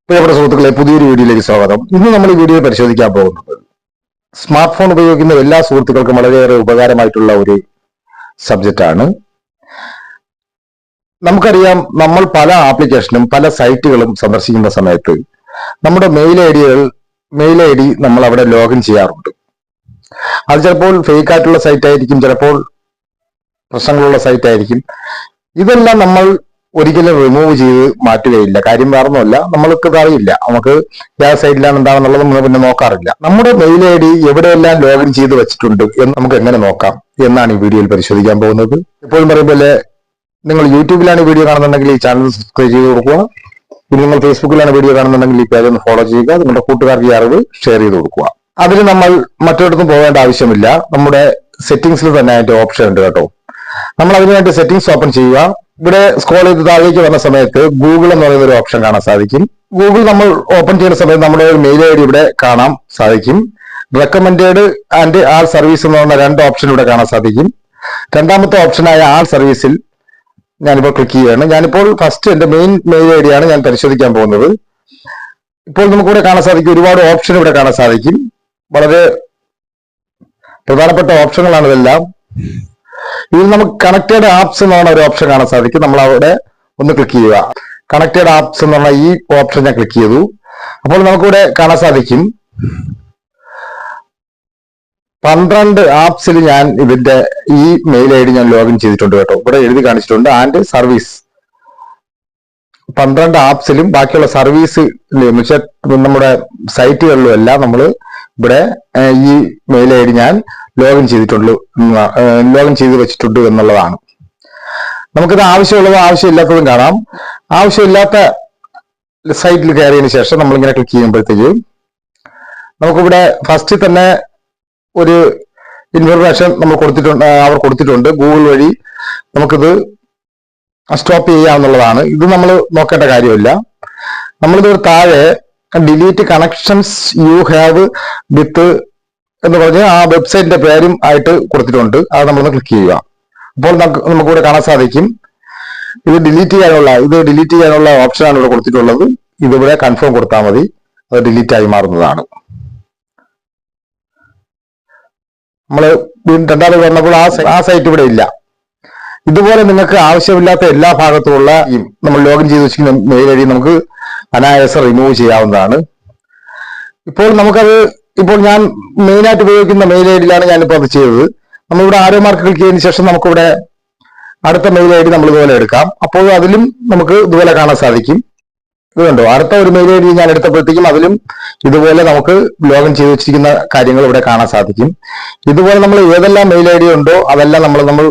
പ്രിയപ്പെട്ട സുഹൃത്തുക്കളെ, പുതിയൊരു വീഡിയോയിലേക്ക് സ്വാഗതം. ഇന്ന് നമ്മൾ ഈ വീഡിയോ പരിശോധിക്കാൻ പോകുന്നത് സ്മാർട്ട് ഫോൺ ഉപയോഗിക്കുന്ന എല്ലാ സുഹൃത്തുക്കൾക്കും വളരെയേറെ ഉപകാരമായിട്ടുള്ള ഒരു സബ്ജക്റ്റ് ആണ്. നമുക്കറിയാം, നമ്മൾ പല ആപ്ലിക്കേഷനും പല സൈറ്റുകളും സന്ദർശിക്കുന്ന സമയത്ത് നമ്മുടെ മെയിൽ ഐ ഡി നമ്മൾ അവിടെ ലോഗിൻ ചെയ്യാറുണ്ട്. അത് ചിലപ്പോൾ ഫേക്ക് ആയിട്ടുള്ള സൈറ്റ് ആയിരിക്കും, ചിലപ്പോൾ പ്രശ്നങ്ങളുള്ള സൈറ്റ് ആയിരിക്കും. ഇതെല്ലാം നമ്മൾ ഒരിക്കലും റിമൂവ് ചെയ്ത് മാറ്റുകയില്ല. കാര്യം വേറൊന്നുമല്ല, നമ്മൾക്ക് അറിയില്ല, നമുക്ക് ഏത് സൈറ്റിലാണ് എന്താണെന്നുള്ളത് നമ്മൾ പിന്നെ നോക്കാറില്ല. നമ്മുടെ മെയിൽ ഐ ഡി എവിടെയെല്ലാം ലോഗിൻ ചെയ്ത് വെച്ചിട്ടുണ്ട് എന്ന് നമുക്ക് എങ്ങനെ നോക്കാം എന്നാണ് ഈ വീഡിയോയിൽ പരിശോധിക്കാൻ പോകുന്നത്. എപ്പോഴും പറയുമ്പോലെ, നിങ്ങൾ യൂട്യൂബിലാണ് ഈ വീഡിയോ കാണുന്നുണ്ടെങ്കിൽ ഈ ചാനൽ സബ്സ്ക്രൈബ് ചെയ്ത് കൊടുക്കുക. ഇനി നിങ്ങൾ ഫേസ്ബുക്കിലാണ് വീഡിയോ കാണുന്നുണ്ടെങ്കിൽ ഈ പേജ് ഒന്ന് ഫോളോ ചെയ്യുക. നിങ്ങളുടെ കൂട്ടുകാർക്ക് ഈ അറിവ് ഷെയർ ചെയ്ത് കൊടുക്കുക. അതിന് നമ്മൾ മറ്റൊരിടത്തും പോകേണ്ട ആവശ്യമില്ല. നമ്മുടെ സെറ്റിംഗ്സിൽ തന്നെ അതിന്റെ ഓപ്ഷൻ ഉണ്ട് കേട്ടോ. നമ്മൾ അതിനുവേണ്ടി സെറ്റിംഗ്സ് ഓപ്പൺ ചെയ്യുക. ഇവിടെ സ്ക്രോൾ ചെയ്ത് താഴേക്ക് വന്ന സമയത്ത് ഗൂഗിൾ എന്ന് പറയുന്ന ഒരു ഓപ്ഷൻ കാണാൻ സാധിക്കും. ഗൂഗിൾ നമ്മൾ ഓപ്പൺ ചെയ്യുന്ന സമയത്ത് നമ്മുടെ ഒരു മെയിൽ ഐ ഡി ഇവിടെ കാണാൻ സാധിക്കും. റെക്കമെൻഡഡ് ആൻഡ് ആൾ സർവീസ് എന്ന് പറഞ്ഞ രണ്ട് ഓപ്ഷൻ ഇവിടെ കാണാൻ സാധിക്കും. രണ്ടാമത്തെ ഓപ്ഷനായ ആൾ സർവീസിൽ ഞാനിപ്പോൾ ക്ലിക്ക് ചെയ്യുകയാണ്. ഞാനിപ്പോൾ ഫസ്റ്റ് എന്റെ മെയിൽ ഐ ഡി ആണ് ഞാൻ പരിശോധിക്കാൻ പോകുന്നത്. ഇപ്പോൾ നമുക്കിവിടെ കാണാൻ സാധിക്കും, ഒരുപാട് ഓപ്ഷൻ ഇവിടെ കാണാൻ സാധിക്കും. വളരെ പ്രധാനപ്പെട്ട ഓപ്ഷനുകളാണ് ഇതെല്ലാം. ഇതിൽ നമുക്ക് കണക്റ്റഡ് ആപ്സ് എന്ന് പറഞ്ഞ ഒരു ഓപ്ഷൻ കാണാൻ സാധിക്കും. നമ്മൾ അവിടെ ഒന്ന് ക്ലിക്ക് ചെയ്യുക. കണക്റ്റഡ് ആപ്സ് എന്ന് പറഞ്ഞ ഈ ഓപ്ഷൻ ഞാൻ ക്ലിക്ക് ചെയ്തു. അപ്പോൾ നമുക്കിവിടെ കാണാൻ സാധിക്കും 12 ആപ്സിൽ ഞാൻ ഇതിന്റെ ഈ മെയിൽ ഐ ഡി ഞാൻ ലോഗിൻ ചെയ്തിട്ടുണ്ട് കേട്ടോ. ഇവിടെ എഴുതി കാണിച്ചിട്ടുണ്ട് ആൻഡ് സർവീസ്. 12 ആപ്സിലും ബാക്കിയുള്ള സർവീസ് നമ്മുടെ സൈറ്റുകളിലും എല്ലാം നമ്മൾ ഇവിടെ ഈ മെയിൽ ഐ ഡി ഞാൻ ലോഗിൻ ചെയ്ത് വെച്ചിട്ടുണ്ട് എന്നുള്ളതാണ്. നമുക്കിത് ആവശ്യമുള്ളതും ആവശ്യമില്ലാത്തതും കാണാം. ആവശ്യമില്ലാത്ത സൈറ്റിൽ കയറിയതിനു ശേഷം നമ്മളിങ്ങനെ ക്ലിക്ക് ചെയ്യുമ്പോഴത്തേക്ക് നമുക്കിവിടെ ഫസ്റ്റ് തന്നെ ഒരു ഇൻഫർമേഷൻ അവർ കൊടുത്തിട്ടുണ്ട്. ഗൂഗിൾ വഴി നമുക്കിത് സ്റ്റോപ്പ് ചെയ്യാവുന്നതാണ്. ഇത് നമ്മൾ നോക്കേണ്ട കാര്യമില്ല. നമ്മളിത് താഴെ ഡിലീറ്റ് കണക്ഷൻസ് യു ഹാവ് വിത്ത് എന്ന് പറഞ്ഞ് ആ വെബ്സൈറ്റിന്റെ പേരും ആയിട്ട് കൊടുത്തിട്ടുണ്ട്. അത് നമ്മളൊന്ന് ക്ലിക്ക് ചെയ്യുക. അപ്പോൾ നമുക്കിവിടെ കാണാൻ സാധിക്കും ഇത് ഡിലീറ്റ് ചെയ്യാനുള്ള ഓപ്ഷനാണ് ഇവിടെ കൊടുത്തിട്ടുള്ളത്. ഇതിവിടെ കൺഫേം കൊടുത്താൽ മതി, അത് ഡിലീറ്റ് ആയി മാറുന്നതാണ്. നമ്മൾ രണ്ടാമത് വന്നപ്പോൾ ആ സൈറ്റ് ഇവിടെ ഇല്ല. ഇതുപോലെ നിങ്ങൾക്ക് ആവശ്യമില്ലാത്ത എല്ലാ ഭാഗത്തുമുള്ള നമ്മൾ ലോഗിൻ ചെയ്ത് വെച്ചിരിക്കുന്ന മെയിൽ ഐ ഡി നമുക്ക് അനായാസം റിമൂവ് ചെയ്യാവുന്നതാണ്. ഇപ്പോൾ ഞാൻ മെയിനായിട്ട് ഉപയോഗിക്കുന്ന മെയിൽ ഐ ഡിയിലാണ് ഞാനിപ്പോൾ അത് ചെയ്തത്. നമ്മളിവിടെ ആരോ മാർക്ക് ക്ലിക്ക് ചെയ്തതിനു ശേഷം നമുക്കിവിടെ അടുത്ത മെയിൽ ഐ ഡി നമ്മൾ ഇതുപോലെ എടുക്കാം. അപ്പോൾ അതിലും നമുക്ക് ഇതുപോലെ കാണാൻ സാധിക്കും. ഇത് കണ്ടോ, അടുത്ത ഒരു മെയിൽ ഐ ഡി ഞാൻ എടുത്തപ്പോഴത്തേക്കും അതിലും ഇതുപോലെ നമുക്ക് ലോഗിൻ ചെയ്ത് വെച്ചിരിക്കുന്ന കാര്യങ്ങൾ ഇവിടെ കാണാൻ സാധിക്കും. ഇതുപോലെ നമ്മൾ ഏതെല്ലാം മെയിൽ ഐ ഡി ഉണ്ടോ അതെല്ലാം നമ്മൾ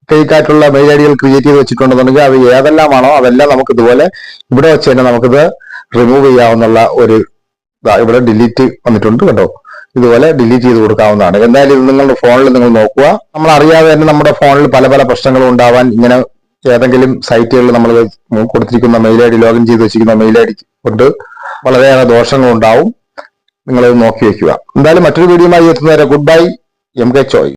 ഫേക്ക് ആയിട്ടുള്ള മെയിൽ ഐ ഡികൾ ക്രിയേറ്റ് ചെയ്ത് വെച്ചിട്ടുണ്ടെന്നുണ്ടെങ്കിൽ അത് ഏതെല്ലാമാണോ അതെല്ലാം നമുക്ക് ഇതുപോലെ ഇവിടെ വെച്ച് തന്നെ നമുക്കിത് റിമൂവ് ചെയ്യാവുന്ന ഒരു ഇവിടെ ഡിലീറ്റ് വന്നിട്ടുണ്ട് കേട്ടോ. ഇതുപോലെ ഡിലീറ്റ് ചെയ്ത് കൊടുക്കാവുന്നതാണ്. എന്തായാലും ഇത് നിങ്ങളുടെ ഫോണിൽ നിങ്ങൾ നോക്കുക. നമ്മൾ അറിയാതെ തന്നെ നമ്മുടെ ഫോണിൽ പല പല പ്രശ്നങ്ങളും ഉണ്ടാവാൻ ഇങ്ങനെ ഏതെങ്കിലും സൈറ്റുകളിൽ നമ്മൾ കൊടുത്തിരിക്കുന്ന മെയിൽ ഐ ഡി ലോഗിൻ ചെയ്ത് വെച്ചിരിക്കുന്ന മെയിൽ ഐ ഡി കൊണ്ട് വളരെയേറെ ദോഷങ്ങളുണ്ടാവും. നിങ്ങളത് നോക്കി വെക്കുക. എന്തായാലും മറ്റൊരു വീഡിയോയുമായി എത്തുന്നവരെ ഗുഡ് ബൈ. MK ചോയ്.